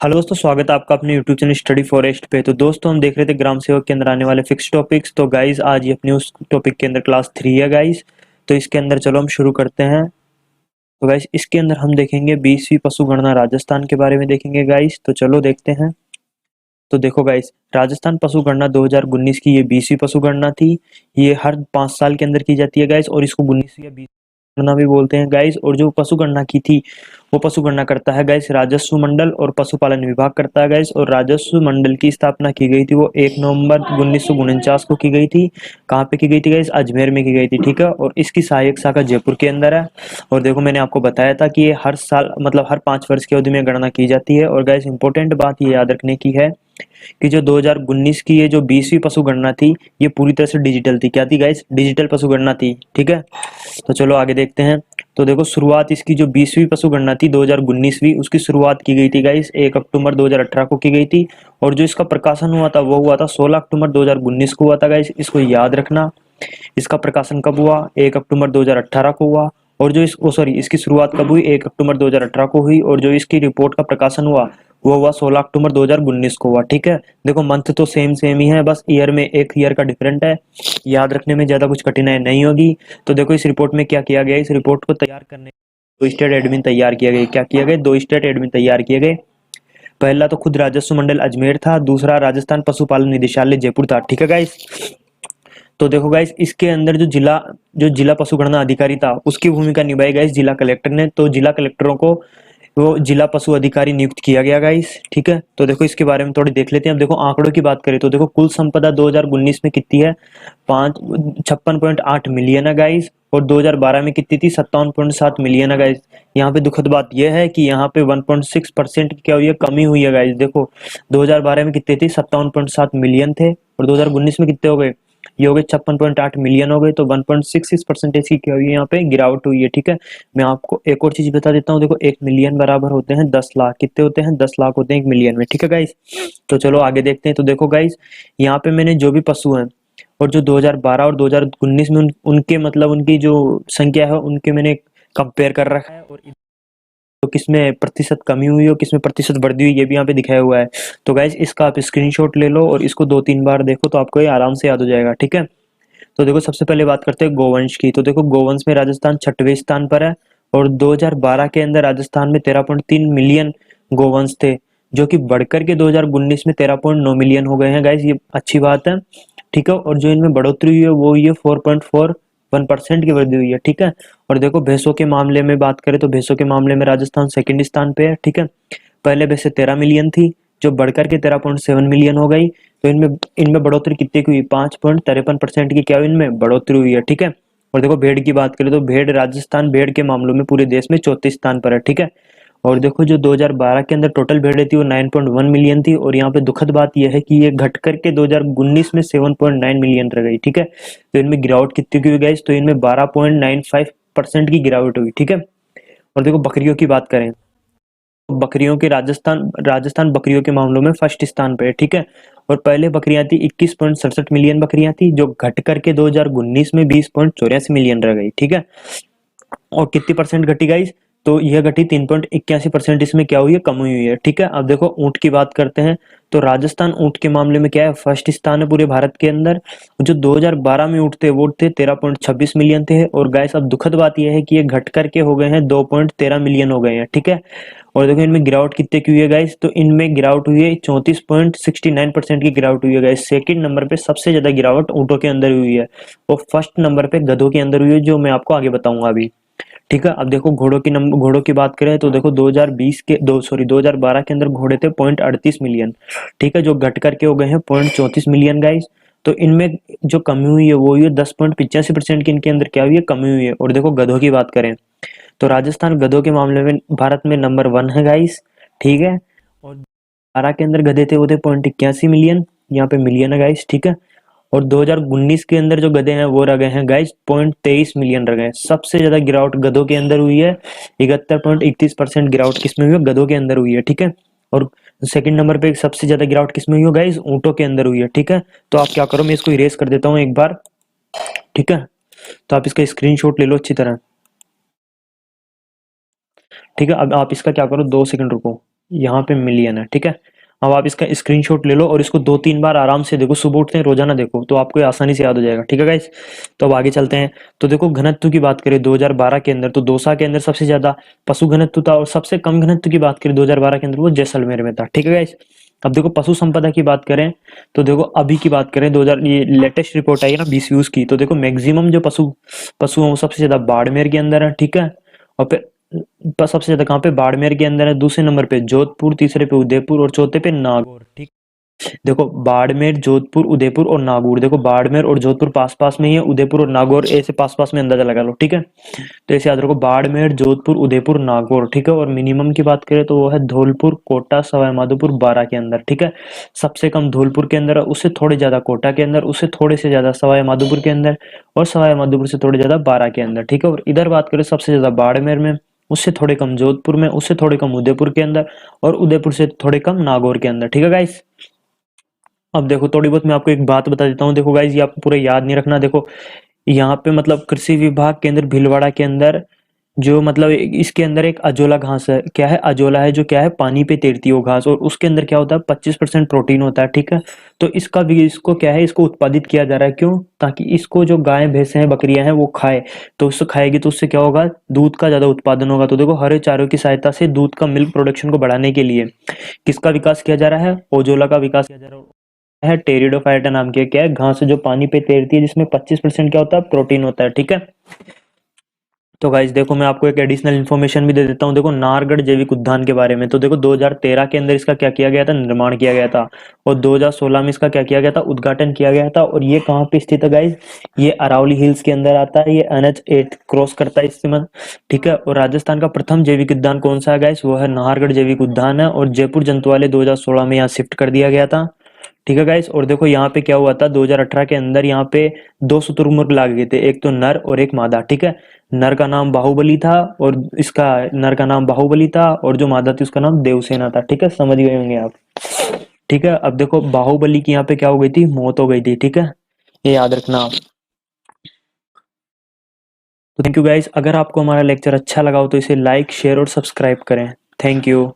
Hello दोस्तों, स्वागत है आपका अपने यूट्यूब चैनल स्टडी फॉरेस्ट पे। तो दोस्तों, हम देख रहे थे ग्राम सेवक के अंदर आने वाले फिक्स टॉपिक्स। तो गाइस, आज ये अपनी उस टॉपिक के अंदर क्लास 3 है गाइस। तो इसके अंदर चलो हम शुरू करते हैं। तो गाइस, इसके अंदर हम देखेंगे 20वीं पशु गणना राजस्थान के बारे में देखेंगे गाइस। तो चलो देखते हैं। तो देखो गाइस, राजस्थान पशु गणना 2019 की ये 20वीं पशु गणना थी। ये हर 5 साल के अंदर की जाती है गाइस, और इसको 19वीं या 20वीं गणना भी बोलते हैं गाइस। और जो पशु गणना की थी, वो पशु गणना करता है गाइस राजस्व मंडल और पशुपालन विभाग करता है गाइस। और राजस्व मंडल की स्थापना की गई थी वो 1 नवंबर 1949 को की गई थी। कहाँ पे की गई थी गाइस? अजमेर में की गई थी, ठीक है। और इसकी सहायक शाखा जयपुर के अंदर है। और देखो, मैंने आपको बताया था कि ये हर साल मतलब हर 5 वर्ष की अवधि में गणना की जाती है। और गाइस, इंपॉर्टेंट बात ये याद रखने की है कि जो 2019 की ये जो 20वीं पशु गणना थी, ये पूरी तरह से डिजिटल थी। क्या थी गाइस? डिजिटल पशु गणना थी, ठीक है। तो चलो आगे देखते हैं। तो देखो, शुरुआत इसकी जो 20वीं पशु गणना थी 2019वीं, उसकी शुरुआत की गई थी गाइस 1 अक्टूबर 2018 को की गई थी। और जो इसका प्रकाशन हुआ था वो हुआ था 16 अक्टूबर 2019 को हुआ था गाइस। इसको याद रखना। इसका प्रकाशन कब हुआ? 1 अक्टूबर 2018 को हुआ। और जो इसकी शुरुआत कब हुई? 1 अक्टूबर 2018 को हुई। और जो इसकी रिपोर्ट का प्रकाशन हुआ वो हुआ 16 अक्टूबर 2019 को हुआ, ठीक है। देखो, मंथ तो सेम सेम ही है, बस ईयर में एक ईयर का डिफरेंट है। याद रखने में ज्यादा कुछ कठिनाई नहीं होगी। तो देखो, इस रिपोर्ट में क्या किया गया? इस रिपोर्ट को तैयार करने दो स्टेट एडमिन तैयार किया गया। क्या किया गया? 2 स्टेट एडमिन तैयार किए गए। पहला तो खुद राजस्व मंडल अजमेर था, दूसरा राजस्थान पशुपालन निदेशालय जयपुर था, ठीक है गाइस। तो देखो गाइस, इसके अंदर जो जिला पशु गणना अधिकारी था, उसकी भूमिका निभाई गाइस जिला कलेक्टर ने। तो जिला कलेक्टरों को वो जिला पशु अधिकारी नियुक्त किया गया गाइस, ठीक है। तो देखो, इसके बारे में थोड़ी देख लेते हैं। अब देखो, आंकड़ों की बात करें तो देखो, कुल संपदा 2019 में कितनी है? 56.8 मिलियन है गाइस। और 2012 में कितनी थी? 57.7 मिलियन है गाइस। यहाँ पे दुखद बात यह है कि यहाँ पे 1.6% की क्या हुई है? कमी हुई है गाइस। देखो, 2012 में कितने थे? 57.7 मिलियन थे। और 2019 में कितने हो गए? ये हो गए 56.8 मिलियन हो गए। तो 1.66% की क्या हुई है? यहाँ पे गिरावट हुई है, ठीक है। मैं आपको एक और चीज बता देता हूँ। देखो, 1 मिलियन बराबर होते हैं 10 लाख। कितने होते हैं? 10 लाख होते हैं 1 मिलियन में, ठीक है गाइस। तो चलो आगे देखते हैं। तो देखो गाइस, यहाँ पे मैंने जो भी पशु हैं और जो 2012 और 2019 में उनके मतलब उनकी जो संख्या है उनके मैंने कंपेयर कर रखा है। और तो किसमें प्रतिशत कमी हुई और किसमें प्रतिशत वृद्धि हुई, ये भी यहाँ पे दिखाया हुआ है। तो गाइस, इसका आप स्क्रीनशॉट ले लो और इसको 2-3 बार देखो, तो आपको ये आराम से याद हो जाएगा, ठीक है। तो देखो, सबसे पहले बात करते हैं गोवंश की। तो देखो, गोवंश में राजस्थान 6वें स्थान पर है। और 2012 के अंदर राजस्थान में 13.3 मिलियन गोवंश थे, जो कि बढ़कर के 2019 में 13.9 मिलियन हो गए हैं गाइस। ये अच्छी बात है, ठीक है। और जो इनमें बढ़ोतरी हुई है वो हुई है 4.41% की वृद्धि हुई है, ठीक है। और देखो, भैंसों के मामले में बात करें तो भैंसों के मामले में राजस्थान सेकंड स्थान पे है, ठीक है। पहले भैंसे 13 मिलियन थी, जो बढ़कर के 13.7 मिलियन हो गई। तो इनमें इनमें बढ़ोतरी कितने की हुई? 5.53% की क्या हुई? इनमें बढ़ोतरी हुई है, ठीक है। और देखो, भेड़ की बात करें तो राजस्थान भेड़ के मामलों में पूरे देश में 34 स्थान पर है, ठीक है। और देखो, जो 2012 के अंदर टोटल भेड़ें थी वो 9.1 मिलियन थी। और यहाँ पे दुखद बात यह है कि ये घट करके 2019 में 7.9 मिलियन रह गई, ठीक है। तो इनमें गिरावट कितनी की हुई गाइस? तो इनमें 12.95% की गिरावट हुई, ठीक है। और देखो, बकरियों की बात करें, बकरियों के राजस्थान राजस्थान बकरियों के मामलों में फर्स्ट स्थान पे है, ठीक है। और पहले बकरियां थी 21.67 मिलियन बकरियां थी, जो घट करके 2019 में 20.84 मिलियन रह गई, ठीक है। और कितनी परसेंट घटी गाइस? तो यह घटी 3.81%। इसमें क्या हुई है? कम हुई है, ठीक है। अब देखो, ऊंट की बात करते हैं। तो राजस्थान ऊंट के मामले में क्या है? फर्स्ट स्थान है पूरे भारत के अंदर। जो 2012 में ऊंट थे वो थे 13.26 मिलियन थे। और गाइस, अब दुखद बात यह है कि ये घट करके हो गए हैं 2.13 मिलियन हो गए हैं, ठीक है। और देखो, इनमें गिरावट कितने की हुई है गाइस? तो इनमें गिरावट हुई है 34.69% की गिरावट हुई है गाइस। सेकंड नंबर पे सबसे ज्यादा गिरावट ऊंटों के अंदर हुई है। और फर्स्ट नंबर पे गधों के अंदर हुई है, जो मैं आपको आगे बताऊंगा अभी, ठीक है। अब देखो, घोड़ों की बात करें तो देखो, 2012 के अंदर घोड़े थे 0.38 मिलियन, ठीक है, जो घट करके हो गए हैं 0.34 मिलियन गाइस। तो इनमें जो कमी हुई है वो हुई है 10.85% की, इनके अंदर क्या हुई है? कमी हुई है। और देखो, गधों की बात करें तो राजस्थान गधों के मामले में भारत में नंबर 1 है गाइस, ठीक है। और 12 के अंदर गधे थे वो थे 0.81 मिलियन, यहाँ पे मिलियन है गाइस, ठीक है। और 2019 के अंदर जो गधे हैं वो रह गए हैं गाइस 0.23 मिलियन रह गए हैं। सबसे ज्यादा गिरावट गधों के अंदर हुई है। 71.31% गिरावट किसमें हुई है? गधों के अंदर हुई है, ठीक है। और सेकंड नंबर पे सबसे ज्यादा गिरावट किसमें हुई है गाइस? ऊंटों के अंदर हुई है, ठीक है। तो आप क्या करो, मैं इसको इरेज कर देता हूँ एक बार, ठीक है। तो आप इसका स्क्रीनशॉट ले लो अच्छी तरह, ठीक है। अब आप इसका क्या करो, 2 सेकंड रुको। यहाँ पे मिलियन है, ठीक है। अब आप इसका स्क्रीनशॉट ले लो और इसको 2-3 बार आराम से देखो, सुबह उठते हैं रोजाना देखो, तो आपको ये आसानी से याद हो जाएगा, ठीक है गाइस। तो अब आगे चलते हैं। तो देखो घनत्व की बात करें 2012 के अंदर, तो दौसा के अंदर सबसे ज्यादा पशु घनत्व था, और सबसे कम घनत्व की बात करें 2012 के अंदर वो जैसलमेर में था, ठीक है गाइस। अब देखो पशु संपदा की बात करें, तो देखो अभी की बात करें 2000, ये लेटेस्ट रिपोर्ट आई है ना 20 की, तो देखो मैक्सिमम जो पशु पशु हैं वो सबसे ज्यादा बाड़मेर के अंदर है, ठीक है। और फिर सबसे ज्यादा कहाँ पे, बाड़मेर के अंदर है, दूसरे नंबर पे जोधपुर, तीसरे पे उदयपुर और चौथे पे नागौर, ठीक। देखो बाड़मेर, जोधपुर, उदयपुर और नागौर, देखो बाड़मेर और जोधपुर पास पास में ही है, उदयपुर और नागौर ऐसे पास पास में अंदाजा लगा लो, ठीक है। तो ऐसे याद रखो, बाड़मेर, जोधपुर, उदयपुर, नागौर, ठीक है। और मिनिमम की बात करें तो वो है धौलपुर, कोटा, सवाई माधोपुर, बारां के अंदर, ठीक है। सबसे कम धौलपुर के अंदर है, उससे थोड़े ज्यादा कोटा के अंदर, उससे थोड़े से ज्यादा सवाई माधोपुर के अंदर, और सवाई माधोपुर से थोड़े ज्यादा बारां के अंदर, ठीक है। और इधर बात करें सबसे ज्यादा बाड़मेर में, उससे थोड़े कम जोधपुर में, उससे थोड़े कम उदयपुर के अंदर, और उदयपुर से थोड़े कम नागौर के अंदर, ठीक है गाइस। अब देखो थोड़ी बहुत मैं आपको एक बात बता देता हूँ, देखो गाइस ये आपको पूरा याद नहीं रखना। देखो यहाँ पे मतलब कृषि विभाग के अंदर भीलवाड़ा के अंदर जो मतलब इसके अंदर एक अजोला घास है, क्या है, अजोला है, जो क्या है, पानी पे तैरती है वो घास, और उसके अंदर क्या होता है, 25% प्रोटीन होता है, ठीक है। तो इसका भी, इसको क्या है, इसको उत्पादित किया जा रहा है, क्यों, ताकि इसको जो गाय भैंसे हैं, बकरियां हैं, वो खाए, तो उससे खाएगी तो उससे क्या होगा, दूध का ज्यादा उत्पादन होगा। तो देखो हरे चारों की सहायता से दूध का, मिल्क प्रोडक्शन को बढ़ाने के लिए किसका विकास किया जा रहा है, ओजोला का विकास किया जा रहा है। टेरिडोफाइटा नाम की क्या है, घास जो पानी पे तैरती है, जिसमें 25% क्या होता है, प्रोटीन होता है, ठीक है। तो गाइज देखो मैं आपको एक एडिशनल इन्फॉर्मेशन भी दे देता हूँ, देखो नाहरगढ़ जैविक उद्यान के बारे में। तो देखो 2013 के अंदर इसका क्या किया गया था, निर्माण किया गया था, और 2016 में इसका क्या किया गया था, उद्घाटन किया गया था। और ये कहाँ पे स्थित है गाइज, ये अरावली हिल्स के अंदर आता है, ये NH 8 क्रॉस करता है इससे ठीक है। और राजस्थान का प्रथम जैविक उद्यान कौन सा है गाइज, वो है नाहरगढ़ जैविक उद्यान है, और जयपुर जंतुआलय 2016 में यहाँ शिफ्ट कर दिया गया था, ठीक है गाइस। और देखो यहाँ पे क्या हुआ था, 2018 के अंदर यहाँ पे दो शुतुरमुर्ग लागे गए थे, एक तो नर और एक मादा, ठीक है। नर का नाम बाहुबली था, और इसका नर का नाम बाहुबली था, और जो मादा थी उसका नाम देवसेना था, ठीक है, समझ गए होंगे आप, ठीक है। अब देखो बाहुबली की यहाँ पे क्या हो गई थी, मौत हो गई थी, ठीक है, ये याद रखना आप। तो थैंक यू गाइस, अगर आपको हमारा लेक्चर अच्छा लगा हो तो इसे लाइक, शेयर और सब्सक्राइब करें। Thank you.